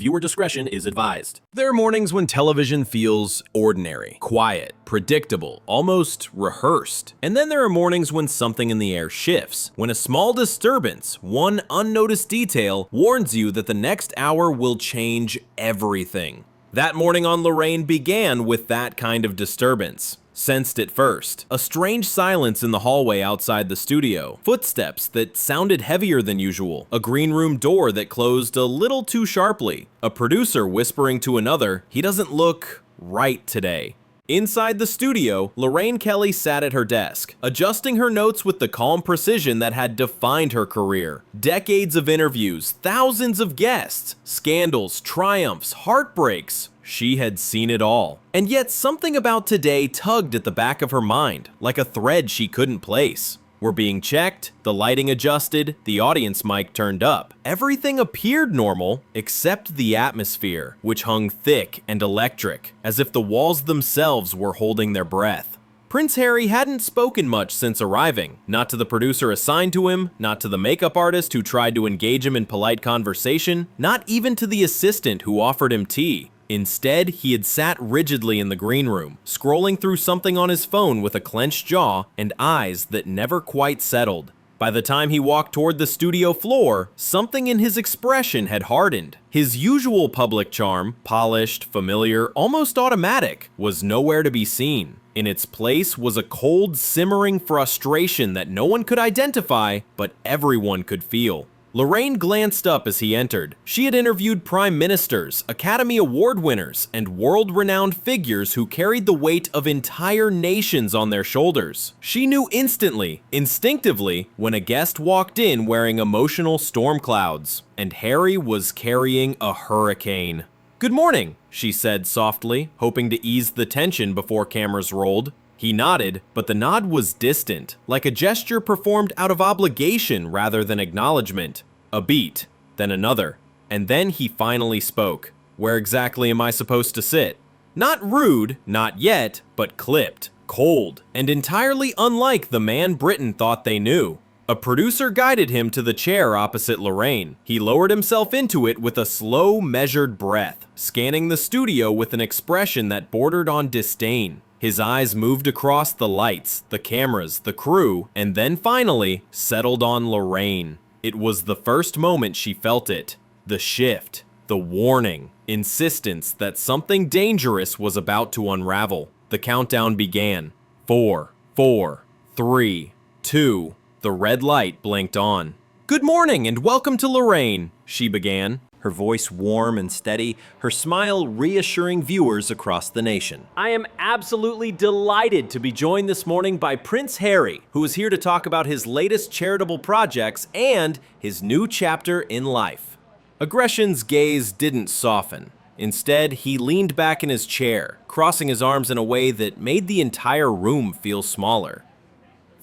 Viewer discretion is advised. There are mornings when television feels ordinary, quiet, predictable, almost rehearsed. And then there are mornings when something in the air shifts, when a small disturbance, one unnoticed detail, warns you that the next hour will change everything. That morning on Lorraine began with that kind of disturbance. Sensed it first. A strange silence in the hallway outside the studio. Footsteps that sounded heavier than usual. A green room door that closed a little too sharply. A producer whispering to another, "He doesn't look right today." Inside the studio, Lorraine Kelly sat at her desk, adjusting her notes with the calm precision that had defined her career. Decades of interviews, thousands of guests, scandals, triumphs, heartbreaks. She had seen it all. And yet something about today tugged at the back of her mind, like a thread she couldn't place. We're being checked, the lighting adjusted, the audience mic turned up. Everything appeared normal, except the atmosphere, which hung thick and electric, as if the walls themselves were holding their breath. Prince Harry hadn't spoken much since arriving, not to the producer assigned to him, not to the makeup artist who tried to engage him in polite conversation, not even to the assistant who offered him tea. Instead, he had sat rigidly in the green room, scrolling through something on his phone with a clenched jaw and eyes that never quite settled. By the time he walked toward the studio floor, something in his expression had hardened. His usual public charm, polished, familiar, almost automatic, was nowhere to be seen. In its place was a cold, simmering frustration that no one could identify, but everyone could feel. Lorraine glanced up as he entered. She had interviewed prime ministers, Academy Award winners, and world-renowned figures who carried the weight of entire nations on their shoulders. She knew instantly, instinctively, when a guest walked in wearing emotional storm clouds, and Harry was carrying a hurricane. "Good morning," she said softly, hoping to ease the tension before cameras rolled. He nodded, but the nod was distant, like a gesture performed out of obligation rather than acknowledgement. A beat, then another, and then he finally spoke. "Where exactly am I supposed to sit?" Not rude, not yet, but clipped, cold, and entirely unlike the man Britain thought they knew. A producer guided him to the chair opposite Lorraine. He lowered himself into it with a slow, measured breath, scanning the studio with an expression that bordered on disdain. His eyes moved across the lights, the cameras, the crew, and then finally settled on Lorraine. It was the first moment she felt it. The shift, the warning, insistence that something dangerous was about to unravel. The countdown began. 4, 4, 3, 2. The red light blinked on. "Good morning and welcome to Lorraine," she began, her voice warm and steady, her smile reassuring viewers across the nation. "I am absolutely delighted to be joined this morning by Prince Harry, who is here to talk about his latest charitable projects and his new chapter in life." Aggression's gaze didn't soften. Instead, he leaned back in his chair, crossing his arms in a way that made the entire room feel smaller.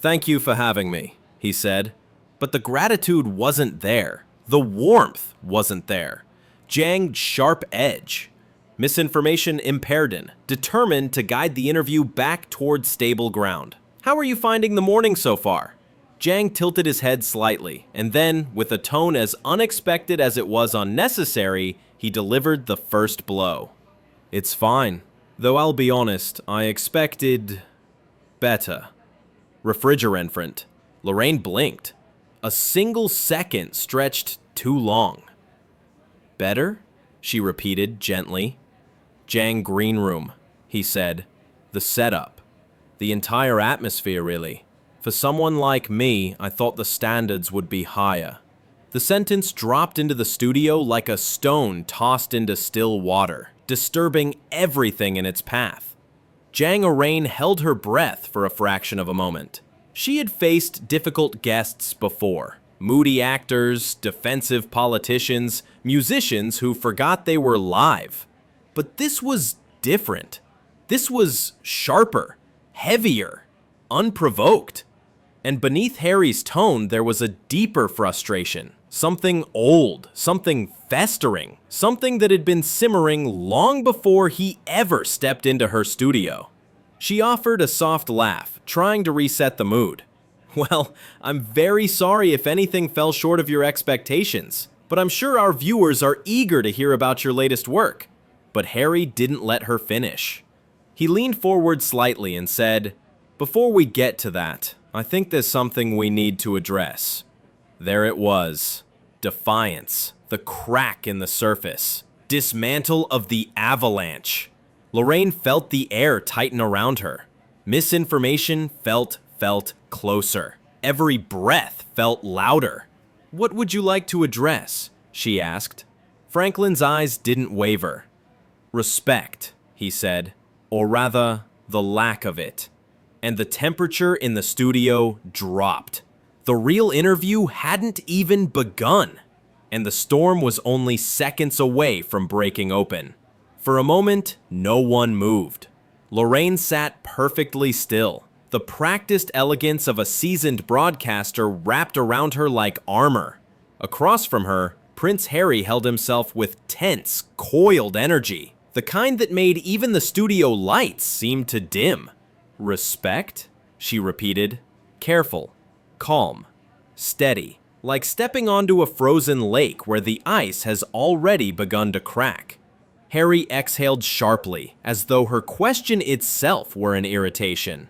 "Thank you for having me," he said. But the gratitude wasn't there. The warmth wasn't there. Jang's sharp edge. Misinformation impaired him, determined to guide the interview back toward stable ground. "How are you finding the morning so far?" Jang tilted his head slightly, and then, with a tone as unexpected as it was unnecessary, he delivered the first blow. "It's fine. Though I'll be honest, I expected better." Refrigerant. Lorraine blinked. A single second stretched too long. "Better?" she repeated gently. "Jang Green Room," he said. "The setup. The entire atmosphere, really. For someone like me, I thought the standards would be higher." The sentence dropped into the studio like a stone tossed into still water, disturbing everything in its path. Jang Arain held her breath for a fraction of a moment. She had faced difficult guests before. Moody actors, defensive politicians, musicians who forgot they were live. But this was different. This was sharper, heavier, unprovoked. And beneath Harry's tone, there was a deeper frustration. Something old, something festering, something that had been simmering long before he ever stepped into her studio. She offered a soft laugh, trying to reset the mood. "Well, I'm very sorry if anything fell short of your expectations. but I'm sure our viewers are eager to hear about your latest work." But Harry didn't let her finish. He leaned forward slightly and said, "Before we get to that, I think there's something we need to address." There it was. Defiance. The crack in the surface. Dismantle of the avalanche. Lorraine felt the air tighten around her. Misinformation felt closer. Every breath felt louder. "What would you like to address?" she asked. Franklin's eyes didn't waver. "Respect," he said, or rather, the lack of it. And the temperature in the studio dropped. The real interview hadn't even begun, and the storm was only seconds away from breaking open. For a moment, no one moved. Lorraine sat perfectly still, the practiced elegance of a seasoned broadcaster wrapped around her like armor. Across from her, Prince Harry held himself with tense, coiled energy, the kind that made even the studio lights seem to dim. "Respect?" she repeated. Careful, calm, steady, like stepping onto a frozen lake where the ice has already begun to crack. Harry exhaled sharply, as though her question itself were an irritation.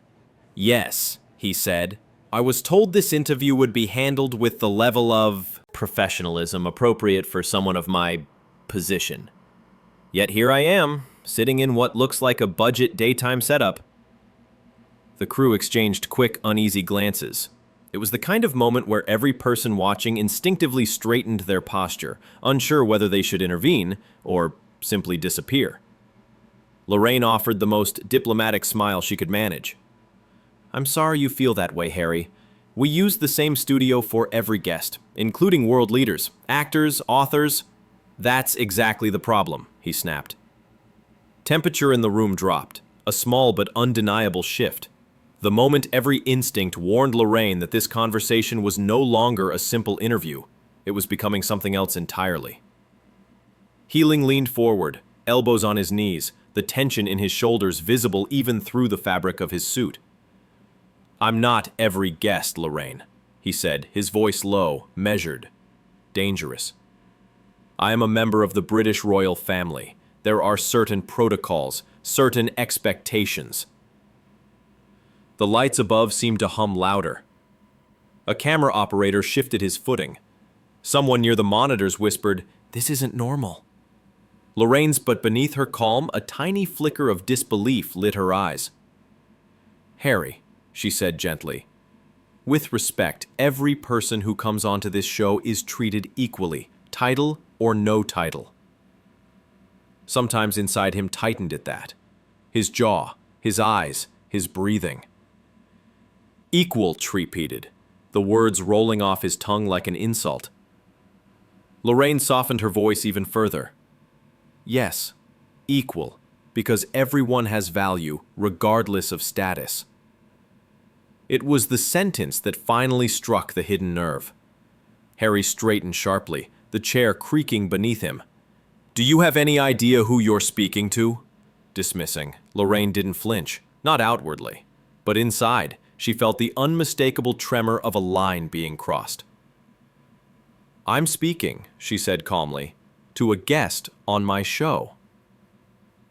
"Yes," he said. "I was told this interview would be handled with the level of professionalism appropriate for someone of my position. Yet here I am, sitting in what looks like a budget daytime setup." The crew exchanged quick, uneasy glances. It was the kind of moment where every person watching instinctively straightened their posture, unsure whether they should intervene or simply disappear. Lorraine offered the most diplomatic smile she could manage. "I'm sorry you feel that way, Harry. We use the same studio for every guest, including world leaders, actors, authors." "That's exactly the problem," he snapped. Temperature in the room dropped, a small but undeniable shift. The moment every instinct warned Lorraine that this conversation was no longer a simple interview, it was becoming something else entirely. Healing leaned forward, elbows on his knees, the tension in his shoulders visible even through the fabric of his suit. "I'm not every guest, Lorraine," he said, his voice low, measured, dangerous. "I am a member of the British royal family. There are certain protocols, certain expectations." The lights above seemed to hum louder. A camera operator shifted his footing. Someone near the monitors whispered, "This isn't normal." Lorraine's, but beneath her calm, a tiny flicker of disbelief lit her eyes. "Harry," she said gently, "with respect, every person who comes onto this show is treated equally, title or no title." Sometimes inside him tightened at that. His jaw, his eyes, his breathing. "Equal," she repeated, the words rolling off his tongue like an insult. Lorraine softened her voice even further. "Yes, equal, because everyone has value, regardless of status." It was the sentence that finally struck the hidden nerve. Harry straightened sharply, the chair creaking beneath him. "Do you have any idea who you're speaking to?" Dismissing, Lorraine didn't flinch, not outwardly, but inside, she felt the unmistakable tremor of a line being crossed. "I'm speaking," she said calmly, "to a guest on my show."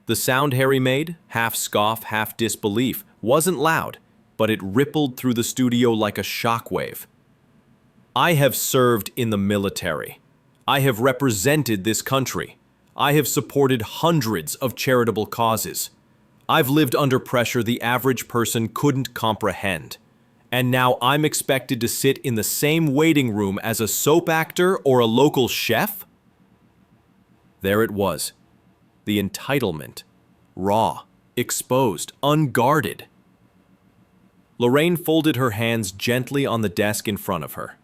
The sound Harry made, half scoff, half disbelief, wasn't loud, but it rippled through the studio like a shockwave. "I have served in the military. I have represented this country. I have supported hundreds of charitable causes. I've lived under pressure the average person couldn't comprehend. And now I'm expected to sit in the same waiting room as a soap actor or a local chef?" There it was. The entitlement. Raw, exposed, unguarded. Lorraine folded her hands gently on the desk in front of her.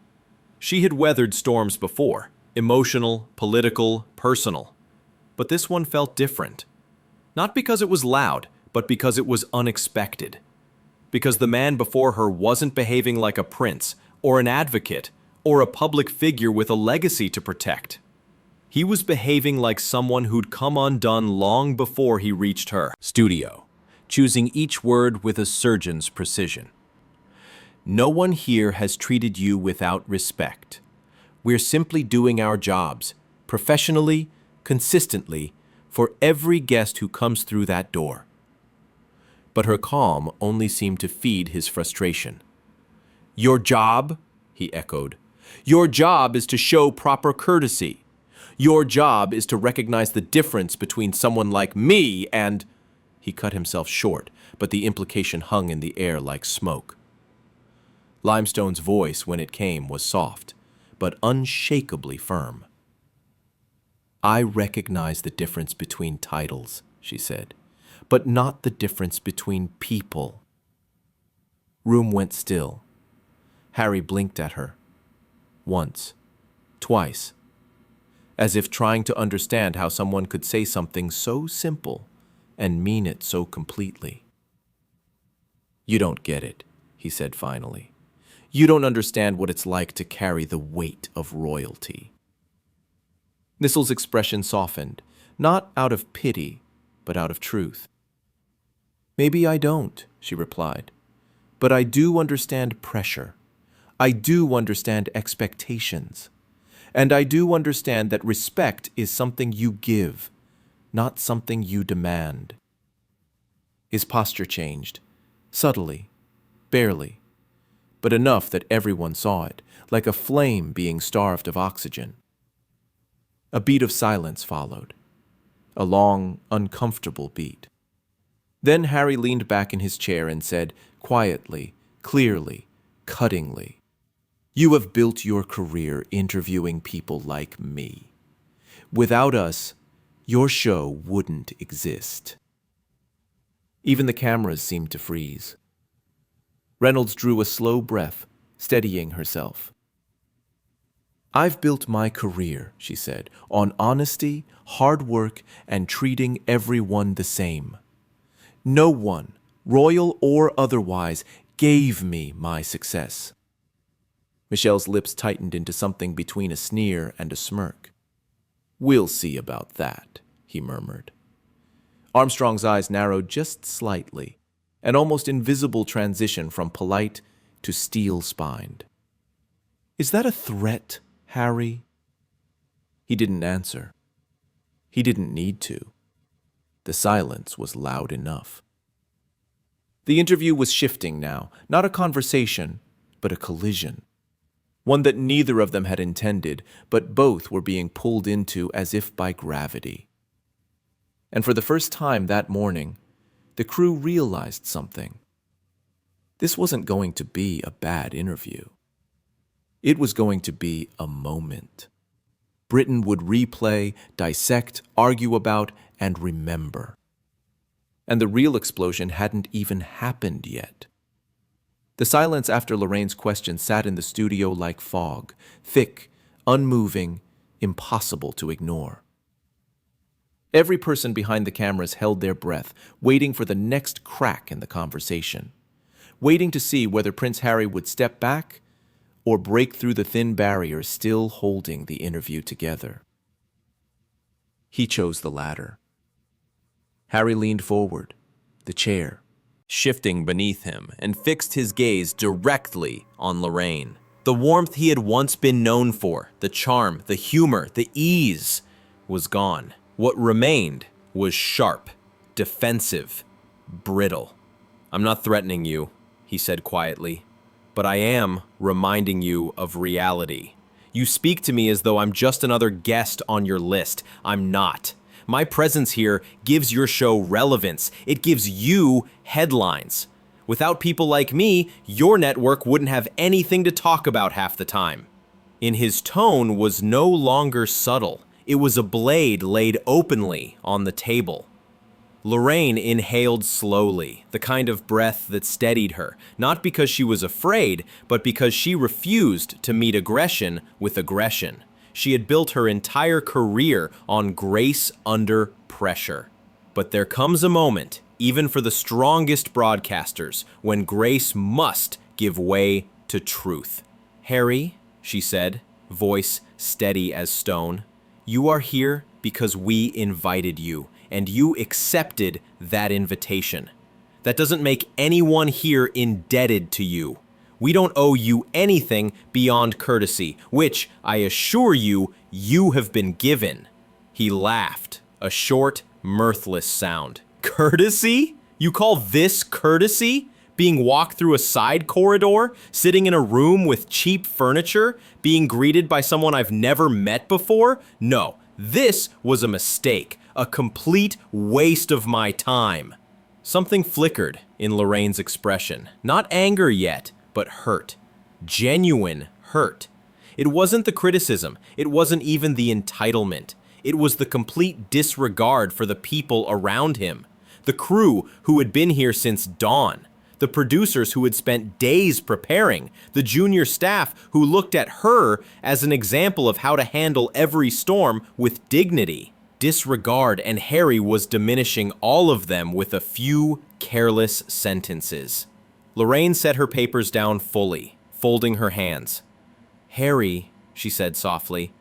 She had weathered storms before, emotional, political, personal. But this one felt different. Not because it was loud, but because it was unexpected. Because the man before her wasn't behaving like a prince, or an advocate, or a public figure with a legacy to protect. He was behaving like someone who'd come undone long before he reached her. Studio, choosing each word with a surgeon's precision. "No one here has treated you without respect. We're simply doing our jobs, professionally, consistently, for every guest who comes through that door. But her calm only seemed to feed his frustration. Your job? He echoed. Your job is to show proper courtesy. Your job is to recognize the difference between someone like me and... He cut himself short, but the implication hung in the air like smoke. Limestone's voice, when it came, was soft, but unshakably firm. I recognize the difference between titles, she said, but not the difference between people. Room went still. Harry blinked at her. Once. Twice. As if trying to understand how someone could say something so simple and mean it so completely. You don't get it, he said finally. You don't understand what it's like to carry the weight of royalty. Nistle's expression softened, not out of pity, but out of truth. Maybe I don't, she replied, but I do understand pressure. I do understand expectations. And I do understand that respect is something you give, not something you demand. His posture changed, subtly, barely, but enough that everyone saw it, like a flame being starved of oxygen. A beat of silence followed, a long, uncomfortable beat. Then Harry leaned back in his chair and said, quietly, clearly, cuttingly, You have built your career interviewing people like me. Without us, your show wouldn't exist. Even the cameras seemed to freeze. Reynolds drew a slow breath, steadying herself. I've built my career, she said, on honesty, hard work, and treating everyone the same. No one, royal or otherwise, gave me my success. Michelle's lips tightened into something between a sneer and a smirk. We'll see about that, he murmured. Armstrong's eyes narrowed just slightly, an almost invisible transition from polite to steel-spined. Is that a threat, Harry? He didn't answer. He didn't need to. The silence was loud enough. The interview was shifting now, not a conversation, but a collision. One that neither of them had intended, but both were being pulled into as if by gravity. And for the first time that morning, the crew realized something. This wasn't going to be a bad interview. It was going to be a moment. Britain would replay, dissect, argue about, and remember. And the real explosion hadn't even happened yet. The silence after Lorraine's question sat in the studio like fog, thick, unmoving, impossible to ignore. Every person behind the cameras held their breath, waiting for the next crack in the conversation, waiting to see whether Prince Harry would step back or break through the thin barrier still holding the interview together. He chose the latter. Harry leaned forward, the chair shifting beneath him, and fixed his gaze directly on Lorraine. The warmth he had once been known for, the charm, the humor, the ease, was gone. What remained was sharp, defensive, brittle. I'm not threatening you, he said quietly, but I am reminding you of reality. You speak to me as though I'm just another guest on your list. I'm not. My presence here gives your show relevance. It gives you headlines. Without people like me, your network wouldn't have anything to talk about half the time. In his tone was no longer subtle. It was a blade laid openly on the table. Lorraine inhaled slowly, the kind of breath that steadied her, not because she was afraid, but because she refused to meet aggression with aggression. She had built her entire career on grace under pressure. But there comes a moment, even for the strongest broadcasters, when grace must give way to truth. Harry, she said, voice steady as stone, you are here because we invited you, and you accepted that invitation. That doesn't make anyone here indebted to you. We don't owe you anything beyond courtesy, which, I assure you, you have been given." He laughed, a short, mirthless sound. "Courtesy? You call this courtesy? Being walked through a side corridor, sitting in a room with cheap furniture, being greeted by someone I've never met before? No, this was a mistake, a complete waste of my time." Something flickered in Lorraine's expression. Not anger yet, but hurt. Genuine hurt. It wasn't the criticism. It wasn't even the entitlement. It was the complete disregard for the people around him. The crew who had been here since dawn. The producers who had spent days preparing. The junior staff who looked at her as an example of how to handle every storm with dignity. Disregard, and Harry was diminishing all of them with a few careless sentences. Lorraine set her papers down fully, folding her hands. "Harry," she said softly,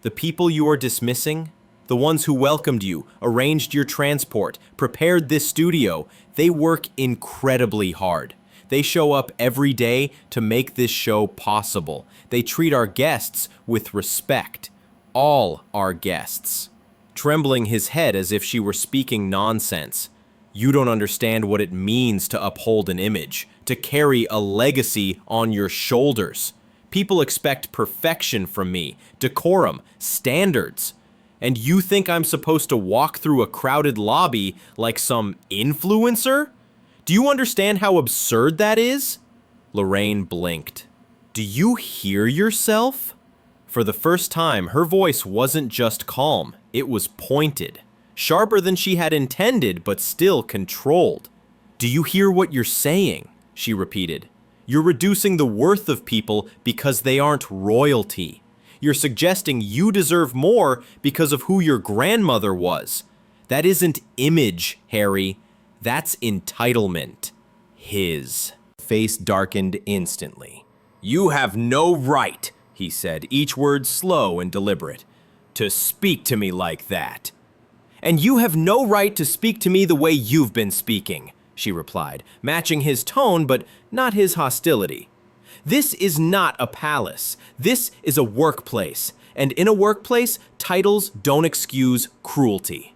"the people you are dismissing, the ones who welcomed you, arranged your transport, prepared this studio, they work incredibly hard. They show up every day to make this show possible. They treat our guests with respect. All our guests." Trembling his head as if she were speaking nonsense. "You don't understand what it means to uphold an image, to carry a legacy on your shoulders. People expect perfection from me, decorum, standards. And you think I'm supposed to walk through a crowded lobby like some influencer? Do you understand how absurd that is?" Lorraine blinked. "Do you hear yourself?" For the first time, her voice wasn't just calm, it was pointed. Sharper than she had intended, but still controlled. "Do you hear what you're saying?" she repeated. "You're reducing the worth of people because they aren't royalty. You're suggesting you deserve more because of who your grandmother was. That isn't image, Harry. That's entitlement." His face darkened instantly. "You have no right," he said, each word slow and deliberate, "to speak to me like that." "And you have no right to speak to me the way you've been speaking," she replied, matching his tone but not his hostility. "This is not a palace. This is a workplace. And in a workplace, titles don't excuse cruelty."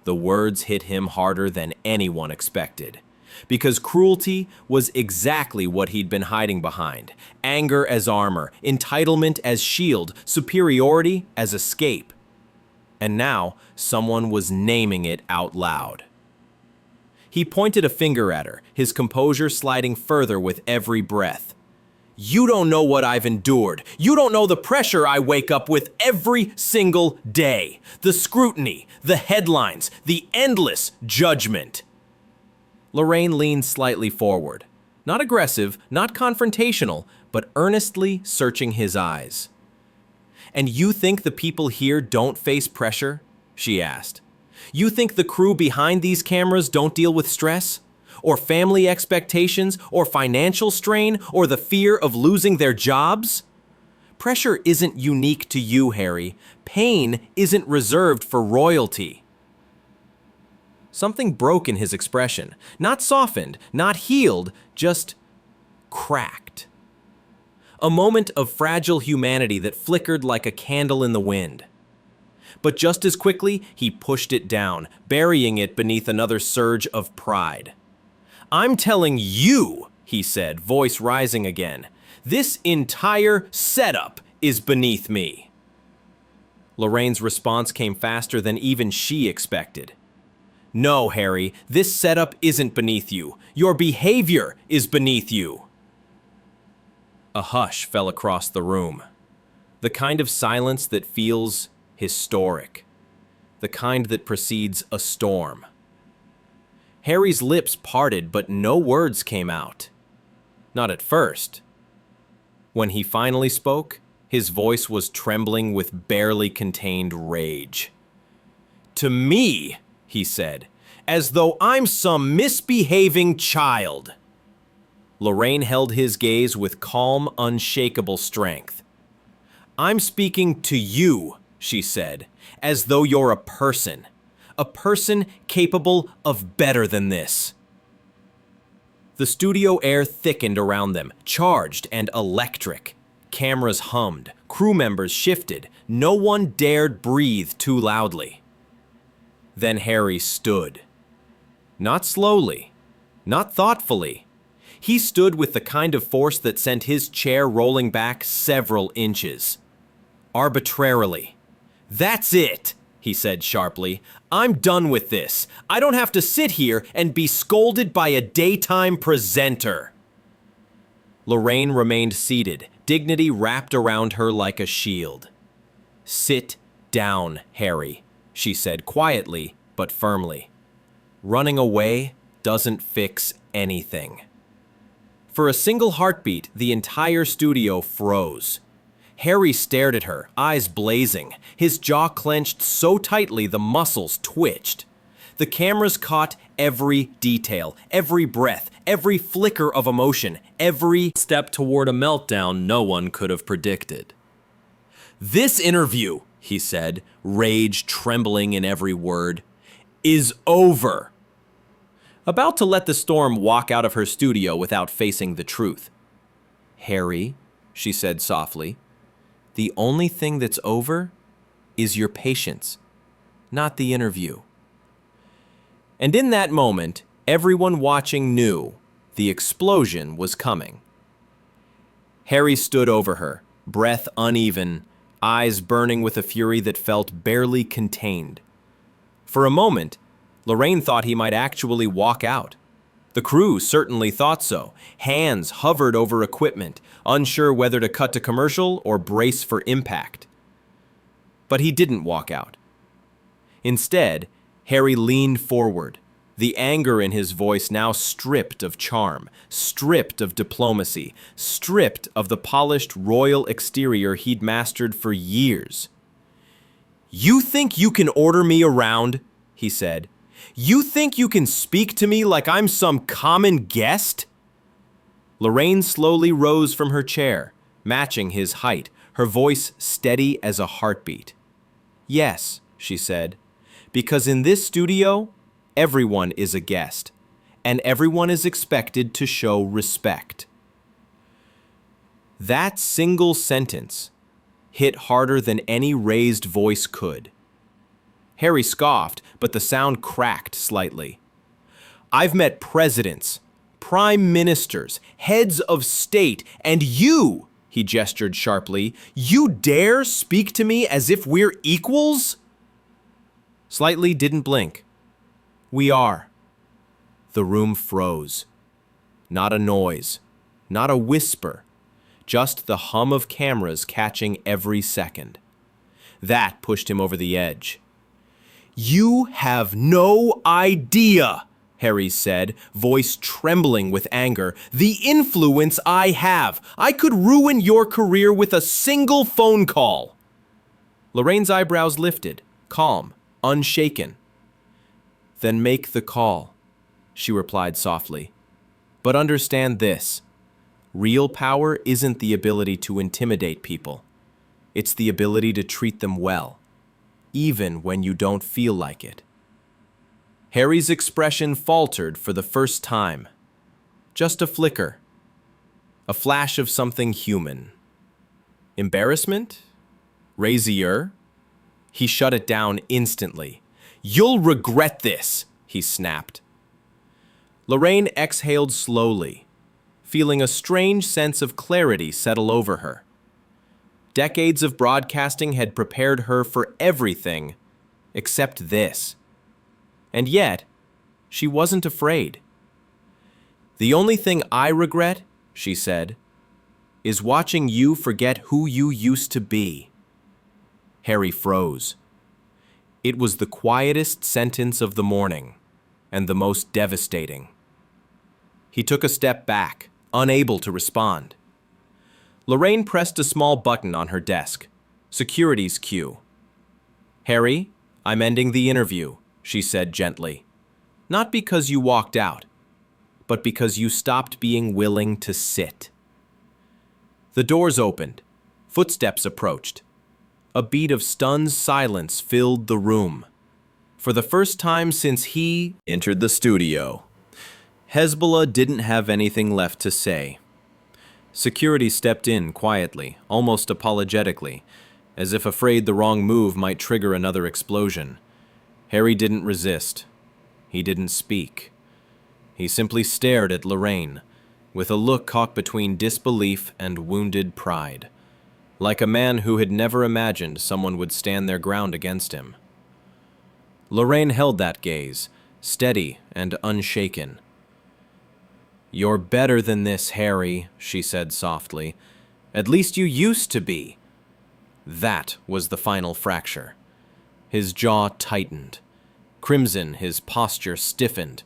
The words hit him harder than anyone expected. Because cruelty was exactly what he'd been hiding behind. Anger as armor, entitlement as shield, superiority as escape. And now, someone was naming it out loud. He pointed a finger at her, his composure sliding further with every breath. "You don't know what I've endured. You don't know the pressure I wake up with every single day. The scrutiny, the headlines, the endless judgment." Lorraine leaned slightly forward. Not aggressive, not confrontational, but earnestly searching his eyes. "And you think the people here don't face pressure?" she asked. "You think the crew behind these cameras don't deal with stress? Or family expectations, or financial strain, or the fear of losing their jobs? Pressure isn't unique to you, Harry. Pain isn't reserved for royalty." Something broke in his expression. Not softened, not healed, just cracked. A moment of fragile humanity that flickered like a candle in the wind. But just as quickly, he pushed it down, burying it beneath another surge of pride. "I'm telling you," he said, voice rising again, "this entire setup is beneath me." Lorraine's response came faster than even she expected. "No, Harry, this setup isn't beneath you. Your behavior is beneath you." A hush fell across the room. The kind of silence that feels historic. The kind that precedes a storm. Harry's lips parted, but no words came out. Not at first. When he finally spoke, his voice was trembling with barely contained rage. "To me," he said, "as though I'm some misbehaving child." Lorraine held his gaze with calm, unshakable strength. "I'm speaking to you," she said, "as though you're a person capable of better than this." The studio air thickened around them, charged and electric. Cameras hummed, crew members shifted, no one dared breathe too loudly. Then Harry stood. Not slowly, not thoughtfully. He stood with the kind of force that sent his chair rolling back several inches. Arbitrarily. "That's it," he said sharply. "I'm done with this. I don't have to sit here and be scolded by a daytime presenter." Lorraine remained seated, dignity wrapped around her like a shield. "Sit down, Harry," she said quietly but firmly. "Running away doesn't fix anything." For a single heartbeat, the entire studio froze. Harry stared at her, eyes blazing, his jaw clenched so tightly the muscles twitched. The cameras caught every detail, every breath, every flicker of emotion, every step toward a meltdown no one could have predicted. "This interview," he said, rage trembling in every word, "is over." About to let the storm walk out of her studio without facing the truth. "Harry," she said softly, "the only thing that's over is your patience, not the interview." And in that moment, everyone watching knew the explosion was coming. Harry stood over her, breath uneven, eyes burning with a fury that felt barely contained. For a moment, Lorraine thought he might actually walk out. The crew certainly thought so. Hands hovered over equipment, unsure whether to cut to commercial or brace for impact. But he didn't walk out. Instead, Harry leaned forward, the anger in his voice now stripped of charm, stripped of diplomacy, stripped of the polished royal exterior he'd mastered for years. "You think you can order me around?" he said. "You think you can speak to me like I'm some common guest?" Lorraine slowly rose from her chair, matching his height, her voice steady as a heartbeat. "Yes," she said, "because in this studio, everyone is a guest, and everyone is expected to show respect." That single sentence hit harder than any raised voice could. Harry scoffed, but the sound cracked slightly. "I've met presidents, prime ministers, heads of state, and you," he gestured sharply, "you dare speak to me as if we're equals?" Slightly didn't blink. "We are." The room froze. Not a noise, not a whisper, just the hum of cameras catching every second. That pushed him over the edge. "You have no idea," Harry said, voice trembling with anger, "the influence I have. I could ruin your career with a single phone call." Lorraine's eyebrows lifted, calm, unshaken. "Then make the call," she replied softly. "But understand this. Real power isn't the ability to intimidate people. It's the ability to treat them well, even when you don't feel like it." Harry's expression faltered for the first time. Just a flicker. A flash of something human. Embarrassment? Razier? He shut it down instantly. "You'll regret this," he snapped. Lorraine exhaled slowly, feeling a strange sense of clarity settle over her. Decades of broadcasting had prepared her for everything except this. And yet, she wasn't afraid. "The only thing I regret," she said, "is watching you forget who you used to be." Harry froze. It was the quietest sentence of the morning, and the most devastating. He took a step back, unable to respond. Lorraine pressed a small button on her desk. Security's cue. "Harry, I'm ending the interview," she said gently. "Not because you walked out, but because you stopped being willing to sit." The doors opened. Footsteps approached. A beat of stunned silence filled the room. For the first time since he entered the studio, Hezbollah didn't have anything left to say. Security stepped in quietly, almost apologetically, as if afraid the wrong move might trigger another explosion. Harry didn't resist. He didn't speak. He simply stared at Lorraine, with a look caught between disbelief and wounded pride, like a man who had never imagined someone would stand their ground against him. Lorraine held that gaze, steady and unshaken. "You're better than this, Harry," she said softly. "At least you used to be." That was the final fracture. His jaw tightened. Crimson, his posture stiffened,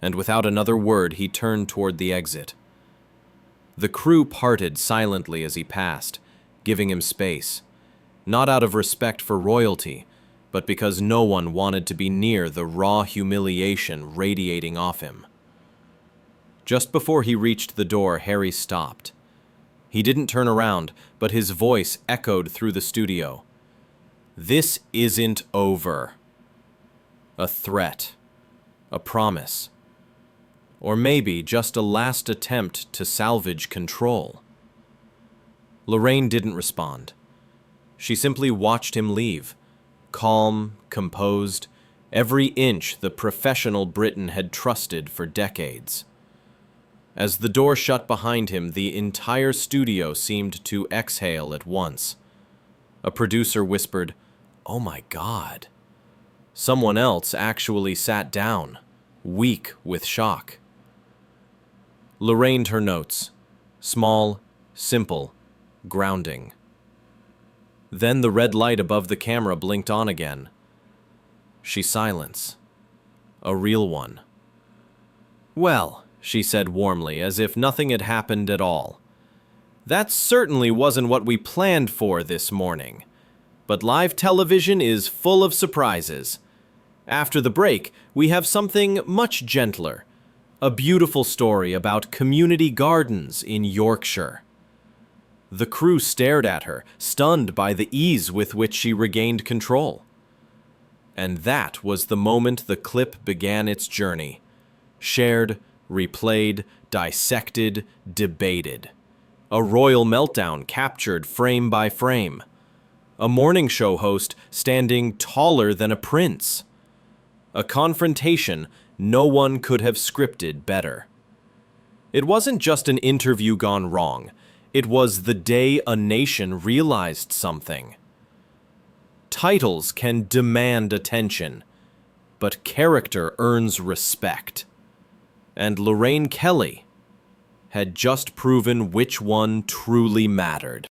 and without another word he turned toward the exit. The crew parted silently as he passed, giving him space, not out of respect for royalty, but because no one wanted to be near the raw humiliation radiating off him. Just before he reached the door, Harry stopped. He didn't turn around, but his voice echoed through the studio. "This isn't over." A threat. A promise. Or maybe just a last attempt to salvage control. Lorraine didn't respond. She simply watched him leave, calm, composed, every inch the professional Briton had trusted for decades. As the door shut behind him, the entire studio seemed to exhale at once. A producer whispered, "Oh my God." Someone else actually sat down, weak with shock. Lorraine her notes. Small, simple, grounding. Then the red light above the camera blinked on again. She silence. A real one. "Well," she said warmly, as if nothing had happened at all. "That certainly wasn't what we planned for this morning. But live television is full of surprises. After the break, we have something much gentler. A beautiful story about community gardens in Yorkshire." The crew stared at her, stunned by the ease with which she regained control. And that was the moment the clip began its journey. Shared, replayed, dissected, debated. A royal meltdown captured frame by frame. A morning show host standing taller than a prince. A confrontation no one could have scripted better. It wasn't just an interview gone wrong. It was the day a nation realized something. Titles can demand attention, but character earns respect. And Lorraine Kelly had just proven which one truly mattered.